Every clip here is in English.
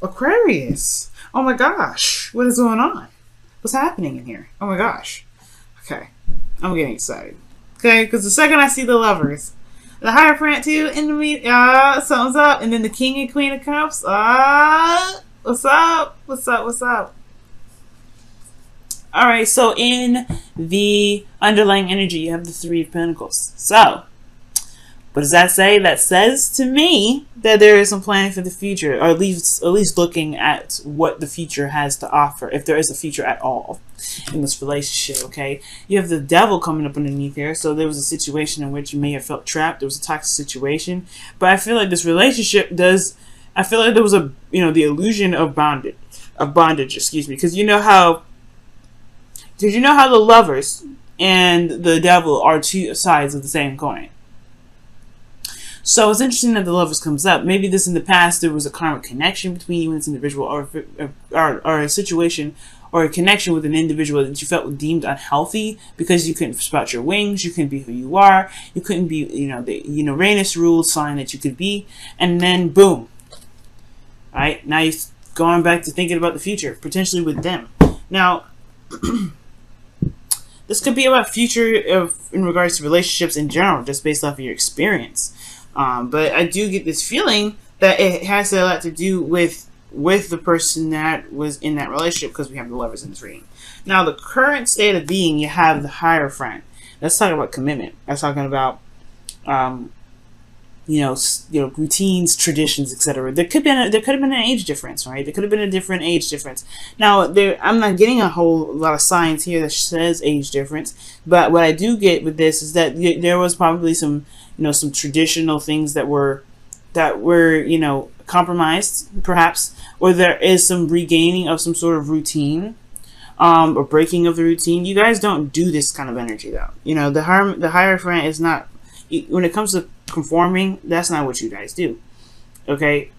Aquarius. Oh my gosh. What is going on? What's happening in here? Oh my gosh. Okay. I'm getting excited. Okay, because the second I see the lovers, the Hierophant too, in the meet, something's up. And then the King and Queen of Cups. What's up? What's up? What's up? Alright, so in the underlying energy, you have the Three of Pentacles. So, what does that say? That says to me that there is some planning for the future, or at least looking at what the future has to offer, if there is a future at all in this relationship, okay? You have the Devil coming up underneath here, so there was a situation in which you may have felt trapped. There was a toxic situation, but I feel like this relationship does, I feel like there was a, the illusion of bondage, excuse me, because you know how the lovers and the Devil are two sides of the same coin. So it's interesting that the lovers comes up. Maybe this in the past, there was a karmic connection between you and this individual, or a situation or a connection with an individual that you felt deemed unhealthy because you couldn't sprout your wings, you couldn't be who you are, you couldn't be, the Uranus ruled sign that you could be, and then boom. All right, now you're going back to thinking about the future, potentially with them. Now, this could be about future in regards to relationships in general, just based off of your experience. But I do get this feeling that it has a lot to do with the person that was in that relationship, because we have the lovers in this reading. Now, the current state of being, you have the Hierophant. That's talking about commitment. That's talking about, routines, traditions, etc. There could have been an age difference, right? There could have been a different age difference. Now, I'm not getting a whole lot of signs here that says age difference, but what I do get with this is that there was probably some traditional things that were compromised, perhaps, or there is some regaining of some sort of routine, or breaking of the routine. You guys don't do this kind of energy, though. The Hierophant is not, when it comes to conforming, that's not what you guys do. Okay.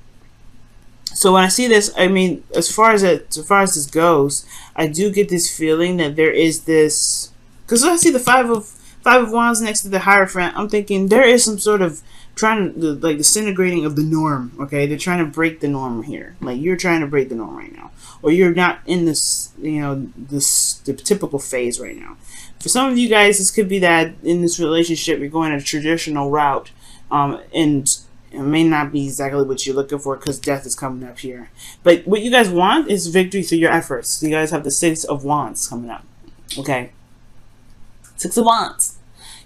So when I see this, I mean, as far as this goes, I do get this feeling that there is this, because when I see the Five of Wands next to the Hierophant, I'm thinking there is some sort of disintegrating of the norm. Okay, they're trying to break the norm here. Like, you're trying to break the norm right now, or you're not in this, the typical phase right now. For some of you guys, this could be that in this relationship you're going a traditional route, and it may not be exactly what you're looking for because death is coming up here. But what you guys want is victory through your efforts. So you guys have the Six of Wands coming up. Okay, Six of Wands.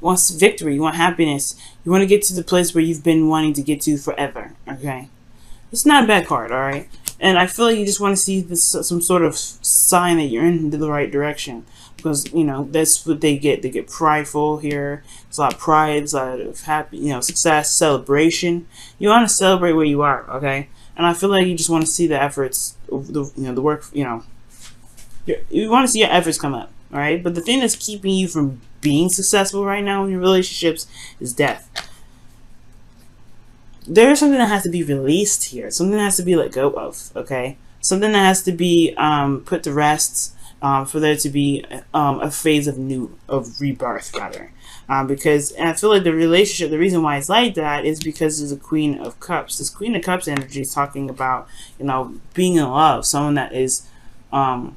You want victory. You want happiness. You want to get to the place where you've been wanting to get to forever. Okay, it's not a bad card. All right, and I feel like you just want to see this, some sort of sign that you're in the right direction. Because, that's what they get. They get prideful here. There's a lot of pride. There's a lot of happy, success, celebration. You want to celebrate where you are, okay? And I feel like you just want to see the efforts, the work, you want to see your efforts come up, all right? But the thing that's keeping you from being successful right now in your relationships is death. There's something that has to be released here. Something that has to be let go of, okay? Something that has to be put to rest. For there to be a phase of rebirth, rather, because I feel like the relationship, the reason why it's like that is because there's a Queen of Cups. This Queen of Cups energy is talking about being in love, someone that is in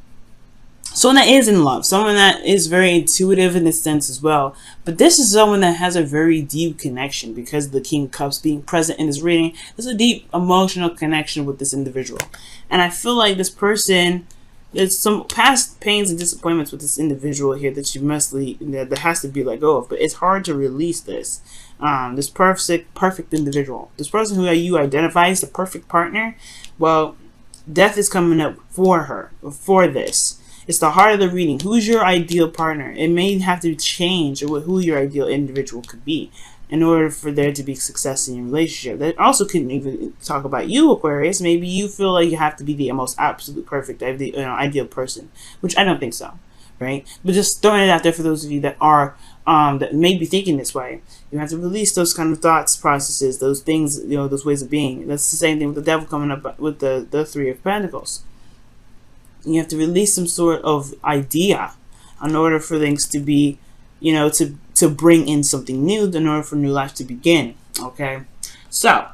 love, someone that is very intuitive in this sense as well. But this is someone that has a very deep connection because of the King of Cups being present in this reading. There's a deep emotional connection with this individual, and I feel like this person. There's some past pains and disappointments with this individual here that you must that has to be let go of. But it's hard to release this. This perfect individual, this person who you identify as the perfect partner. Well, death is coming up for this. It's the heart of the reading. Who's your ideal partner? It may have to change who your ideal individual could be in order for there to be success in your relationship. That also couldn't even talk about you, Aquarius. Maybe you feel like you have to be the most absolute perfect, ideal person, which I don't think so, right? But just throwing it out there for those of you that are, that may be thinking this way. You have to release those kind of thoughts, processes, those things, those ways of being. That's the same thing with the Devil coming up with the Three of Pentacles. You have to release some sort of idea in order for things to be, to bring in something new, in order for new life to begin. Okay, so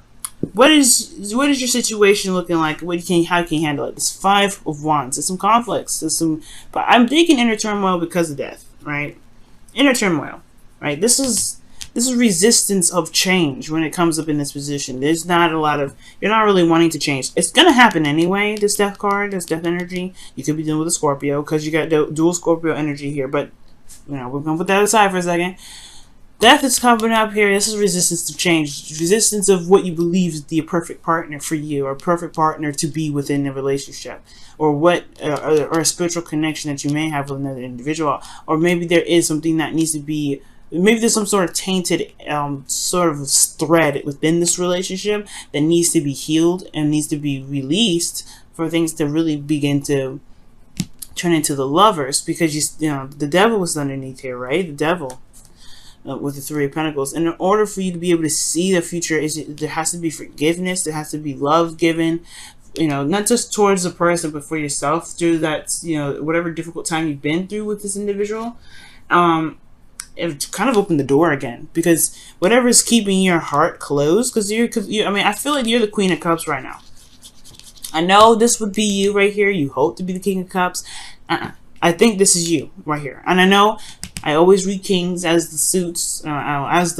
What is your situation looking like? How can you handle it? This Five of Wands. There's some conflicts. But I'm thinking inner turmoil because of death, right? Inner turmoil, right? This is resistance of change when it comes up in this position. There's not a lot of, you're not really wanting to change. It's gonna happen anyway. This death card, this death energy. You could be dealing with a Scorpio because you got dual Scorpio energy here. But we're gonna put that aside for a second. Death is coming up here. This is resistance to change. Resistance of what you believe is the perfect partner for you, or perfect partner to be within a relationship, or or a spiritual connection that you may have with another individual. Or maybe there is something that needs to be, maybe there's some sort of tainted sort of thread within this relationship that needs to be healed and needs to be released for things to really begin to turn into the lovers. Because the devil was underneath here, right? The devil. With the Three of Pentacles. And in order for you to be able to see the future, there has to be forgiveness, there has to be love given, not just towards the person, but for yourself through that, whatever difficult time you've been through with this individual. It kind of opened the door again, because whatever is keeping your heart closed, because I feel like you're the Queen of Cups right now. I know this would be you right here. You hope to be the King of Cups. I think this is you right here. And I know I always read kings as the suits, as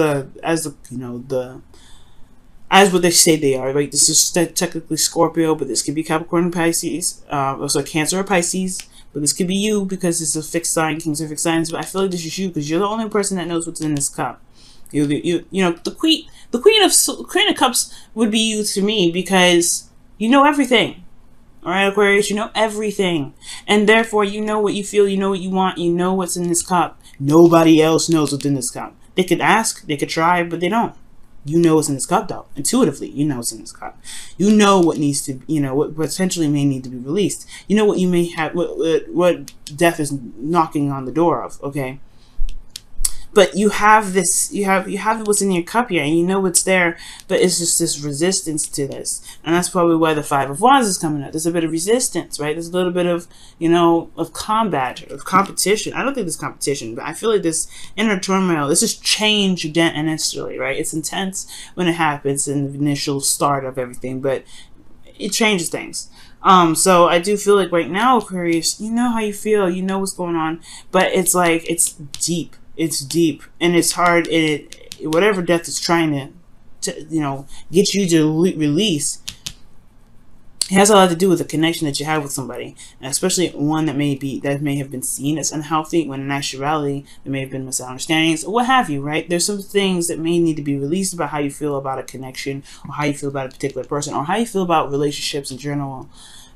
what they say they are. Right? This is technically Scorpio, but this could be Capricorn and Pisces. Also Cancer or Pisces, but this could be you because it's a fixed sign. Kings are fixed signs, but I feel like this is you because you're the only person that knows what's in this cup. The Queen of Cups would be you to me, because you know everything. Alright, Aquarius, you know everything. And therefore, you know what you feel, you know what you want, you know what's in this cup. Nobody else knows what's in this cup. They could ask, they could try, but they don't. You know what's in this cup, though. Intuitively, you know what's in this cup. You know what needs to, what potentially may need to be released. You know what you may have, what death is knocking on the door of, okay? But you have this, you have what's in your cup here, and you know what's there, but it's just this resistance to this. And that's probably why the Five of Wands is coming up. There's a bit of resistance, right? There's a little bit of, of combat, of competition. I don't think there's competition, but I feel like this inner turmoil, this is change initially, right? It's intense when it happens in the initial start of everything, but it changes things. So I do feel like right now, Aquarius, you know how you feel, you know what's going on, but it's like, it's deep. It's deep, and it's hard. Whatever death is trying to get you to release, it has a lot to do with the connection that you have with somebody, and especially one that may have been seen as unhealthy, when in actuality there may have been misunderstandings, or what have you. Right? There's some things that may need to be released about how you feel about a connection, or how you feel about a particular person, or how you feel about relationships in general,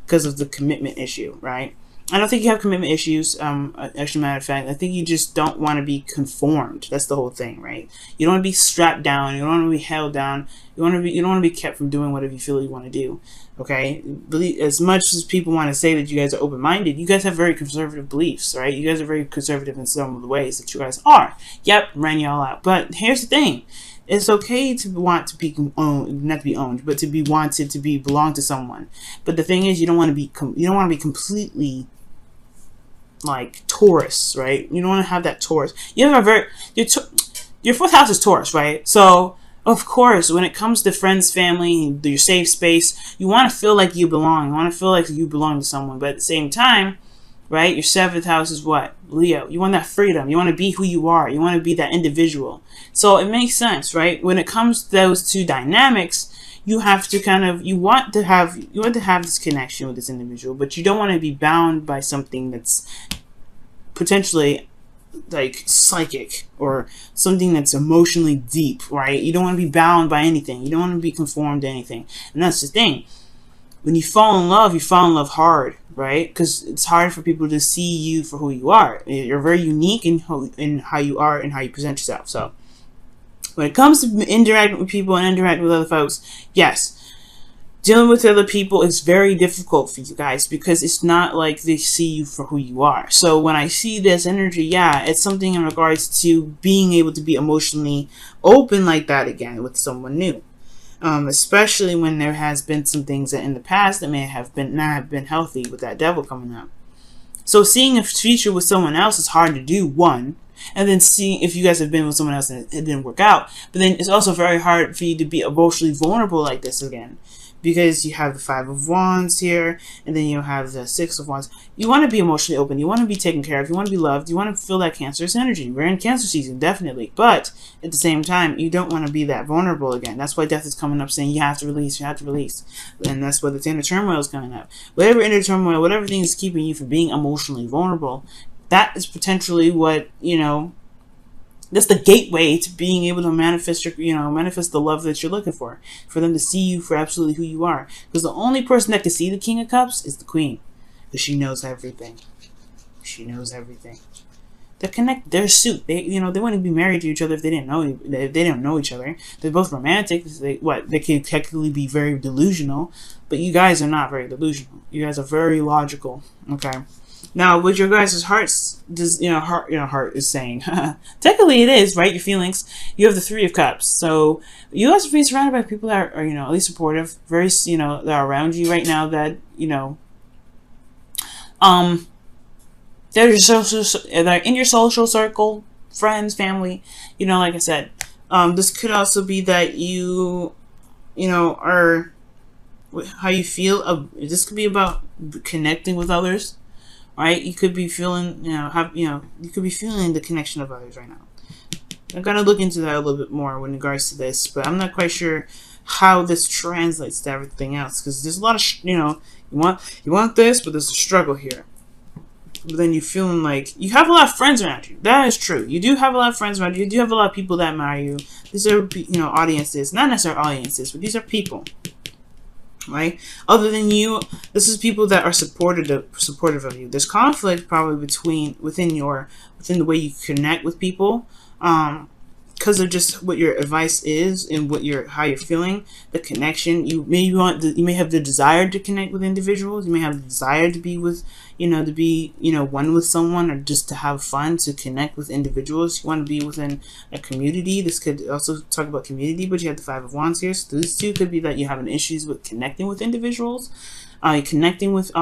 because of the commitment issue. Right? I don't think you have commitment issues. Actually, matter of fact, I think you just don't want to be conformed. That's the whole thing, right? You don't want to be strapped down. You don't want to be held down. You don't want to be kept from doing whatever you feel you want to do. Okay? As much as people want to say that you guys are open-minded, you guys have very conservative beliefs, right? You guys are very conservative in some of the ways that you guys are. Yep, ran you all out. But here's the thing. It's okay to want to be owned, not to be owned, but to be wanted to belong to someone. But the thing is, you don't want to be completely like Taurus, right? You don't want to have that Taurus. You have your fourth house is Taurus, right? So of course, when it comes to friends, family, your safe space, you want to feel like you belong. You want to feel like you belong to someone. But at the same time, right? Your seventh house is what? Leo. You want that freedom. You want to be who you are. You want to be that individual. So it makes sense, right? When it comes to those two dynamics, you have to you want to have this connection with this individual, but you don't want to be bound by something that's potentially like psychic, or something that's emotionally deep, right? You don't want to be bound by anything. You don't want to be conformed to anything. And that's the thing. When you fall in love hard, right? Because it's hard for people to see you for who you are. You're very unique in how you are and how you present yourself. So when it comes to interacting with people and interacting with other folks, yes, dealing with other people is very difficult for you guys, because it's not like they see you for who you are. So when I see this energy, yeah, it's something in regards to being able to be emotionally open like that again with someone new. Especially when there has been some things that in the past that may have not have been healthy with that devil coming up. So seeing a future with someone else is hard to do, one. and then seeing if you guys have been with someone else and it didn't work out. But then it's also very hard for you to be emotionally vulnerable like this again, because you have the Five of Wands here, and then you have the Six of Wands. You want to be emotionally open. You want to be taken care of. You want to be loved. You want to feel that Cancerous energy. We're in Cancer season, definitely. But at the same time, you don't want to be that vulnerable again. That's why Death is coming up, saying you have to release. You have to release. And that's why the inner turmoil is coming up. Whatever inner turmoil, whatever thing is keeping you from being emotionally vulnerable, that is potentially what, you know, that's the gateway to being able to manifest your, you know, manifest the love that you're looking for them to see you for absolutely who you are. Because the only person that can see the King of Cups is the Queen, because she knows everything. She knows everything. They're connected. They're a suit. They, you know, they wouldn't be married to each other if they didn't know. If they didn't know each other. They're both romantic. They can technically be very delusional, but you guys are not very delusional. You guys are very logical. Okay. Now, what your guys' hearts, heart is saying, technically it is, right? Your feelings. You have the Three of Cups. So you guys are being surrounded by people that are, you know, at least supportive, very, you know, that are around you right now that, you know, they're in your social circle, friends, family, you know, like I said. This could also be that you know, are, how you feel. This could be about connecting with others. Right, you could be feeling, you could be feeling the connection of others right now. I'm gonna look into that a little bit more in regards to this, but I'm not quite sure how this translates to everything else, because there's a lot of, you want this, but there's a struggle here. But then you're feeling like you have a lot of friends around you. That is true. You do have a lot of friends around you. You do have a lot of people that admire you. These are, you know, audiences, not necessarily audiences, but these are people. Right? Other than you, this is people that are supportive of you. There's conflict probably within the way you connect with people, because of just what your advice is and how you're feeling. The connection, you may have the desire to connect with individuals. You may have the desire to be with, one with someone, or just to have fun, to connect with individuals. You want to be within a community. This could also talk about community, but you have the Five of Wands here. So this too could be that you have an issues with connecting with individuals, connecting with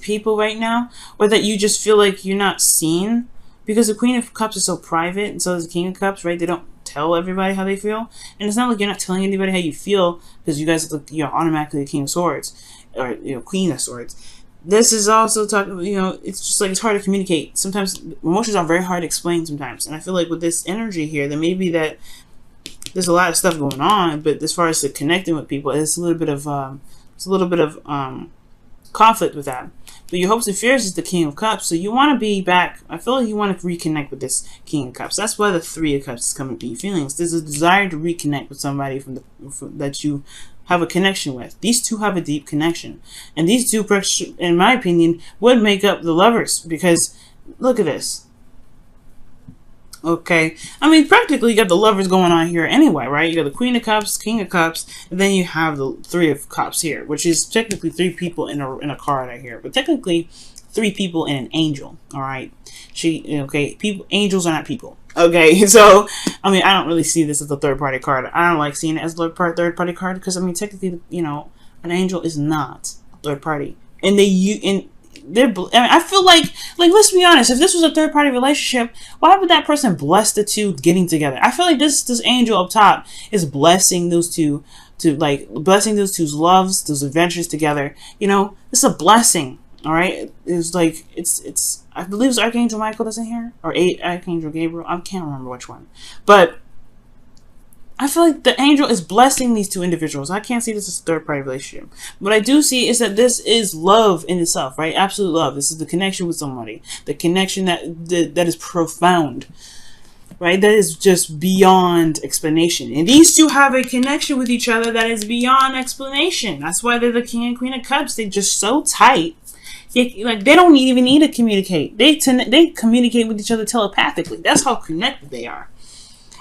people right now, or that you just feel like you're not seen. Because the Queen of Cups is so private, and so is the King of Cups, right? They don't tell everybody how they feel. And it's not like you're not telling anybody how you feel, because you guys, you're automatically the King of Swords, or, you know, Queen of Swords. This is also talking, you know, it's just like it's hard to communicate. Sometimes emotions are very hard to explain sometimes. And I feel like with this energy here, there may be that there's a lot of stuff going on, but as far as the connecting with people, it's a little bit of conflict with that. But your hopes and fears is the King of Cups. So you want to be back. I feel like you want to reconnect with this King of Cups. That's why the Three of Cups is coming to your feelings. There's a desire to reconnect with somebody that you have a connection with. These two have a deep connection. And these two, in my opinion, would make up the lovers. Because look at this. Okay, I mean, practically you got the lovers going on here anyway, right? You got the Queen of Cups, King of Cups, and then you have the Three of Cups here, which is technically three people in a card right here, but technically three people in an angel. All right, angels are not people. Okay, so I mean, I don't really see this as a third party card. I don't like seeing it as a third party card, because I mean, technically, you know, an angel is not a third party, and I feel like let's be honest, if this was a third party relationship, why would that person bless the two getting together? I feel like this angel up top is blessing those two, blessing those two's loves, those adventures together. You know, it's a blessing. All right, it's like it's I believe it's Archangel Michael that's in here, or Archangel Gabriel. I can't remember which one, but I feel like the angel is blessing these two individuals. I can't see this as a third-party relationship. What I do see is that this is love in itself, right? Absolute love. This is the connection with somebody. The connection that is profound, right? That is just beyond explanation. And these two have a connection with each other that is beyond explanation. That's why they're the King and Queen of Cups. They're just so tight. They don't even need to communicate. They communicate with each other telepathically. That's how connected they are.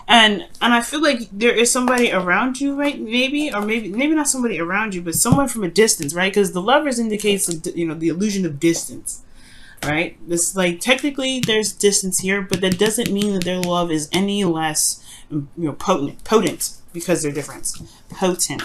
And I feel like there is somebody around you, right? Maybe not somebody around you, but someone from a distance, right? Because the lovers indicates, you know, the illusion of distance, right? This, like, technically there's distance here, but that doesn't mean that their love is any less, you know, potent because they're different. Potent,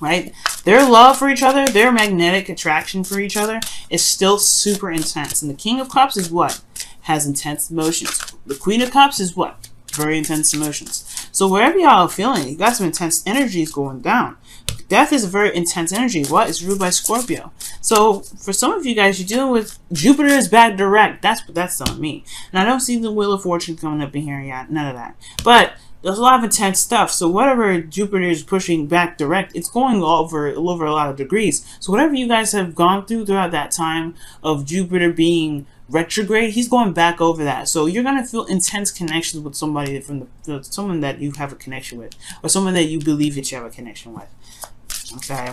right? Their love for each other, their magnetic attraction for each other is still super intense. And the King of Cups is what? has intense emotions. The Queen of Cups is what? Very intense emotions. So wherever y'all are feeling, you got some intense energies going down. Death is a very intense energy. What? It's ruled by Scorpio. So for some of you guys, you're dealing with Jupiter is back direct. That's what that's telling me. And I don't see the Wheel of Fortune coming up in here yet. None of that. But there's a lot of intense stuff. So whatever Jupiter is pushing back direct, it's going over a lot of degrees. So whatever you guys have gone through throughout that time of Jupiter being retrograde, he's going back over that. So you're gonna feel intense connections with somebody from someone that you have a connection with, or someone that you believe that you have a connection with. Okay.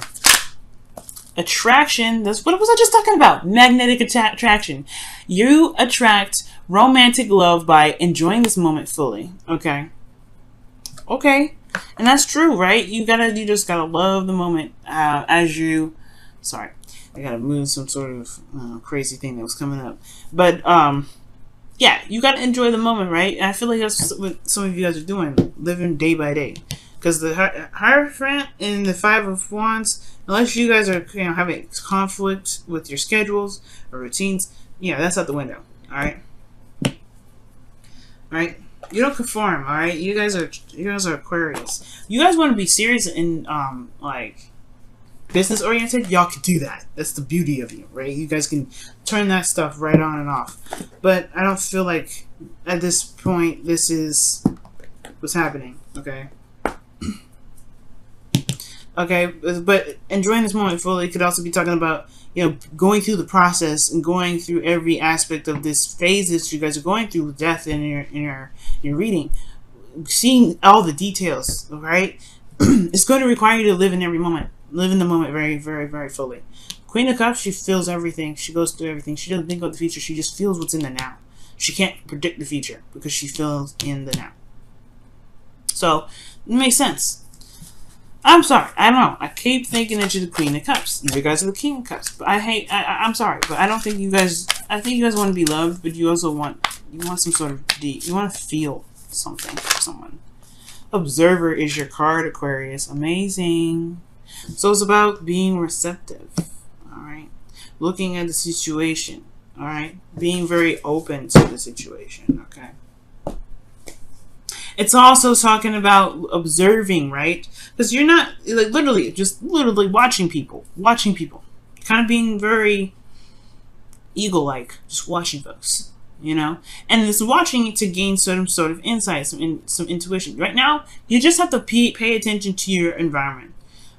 Attraction. That's what was I just talking about? Magnetic attraction. You attract romantic love by enjoying this moment fully. Okay. Okay. And that's true, right? You just gotta love the moment as you. Sorry. I gotta move some sort of crazy thing that was coming up, but yeah, you gotta enjoy the moment, right? And I feel like that's what some of you guys are doing, living day by day, because the Hierophant and the Five of Wands, unless you guys are having conflict with your schedules or routines, that's out the window. All right, you don't conform. All right, you guys are Aquarius. You guys want to be serious and like business oriented, y'all can do that. That's the beauty of you, right? You guys can turn that stuff right on and off. But I don't feel like at this point this is what's happening. Okay. Okay, but enjoying this moment fully could also be talking about going through the process and going through every aspect of this phase that you guys are going through with death in your reading, seeing all the details. Right? It's going to require you to live in every moment. Live in the moment very, very, very fully. Queen of Cups, she feels everything. She goes through everything. She doesn't think about the future. She just feels what's in the now. She can't predict the future because she feels in the now. So, it makes sense. I'm sorry. I don't know. I keep thinking that you're the Queen of Cups. You guys are the King of Cups. But I'm sorry. But I don't think you guys... I think you guys want to be loved, but you also want some sort of deep... You want to feel something for someone. Observer is your card, Aquarius. Amazing. So it's about being receptive, all right? Looking at the situation, all right? Being very open to the situation, okay? It's also talking about observing, right? Because you're not, like, literally watching people. Kind of being very eagle-like, just watching folks, And it's watching to gain some sort of insight, some intuition. Right now, you just have to pay attention to your environment.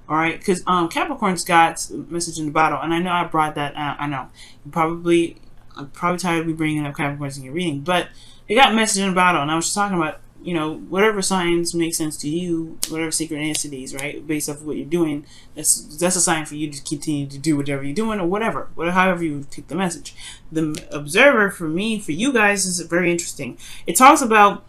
All right, because Capricorn's got a message in the bottle, and I know I brought that out. I know I'm probably tired of me bringing up Capricorns in your reading, but it got a message in the bottle, and I was just talking about whatever signs make sense to you, whatever synchronicities, right, based off of what you're doing. That's a sign for you to continue to do whatever you're doing, or however you take the message. The observer for you guys is very interesting. It talks about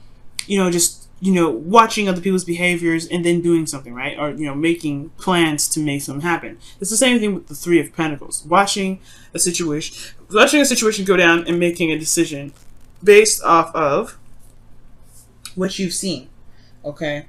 watching other people's behaviors and then doing something, right? Or, making plans to make something happen. It's the same thing with the Three of Pentacles. Watching a situation go down and making a decision based off of what you've seen, okay?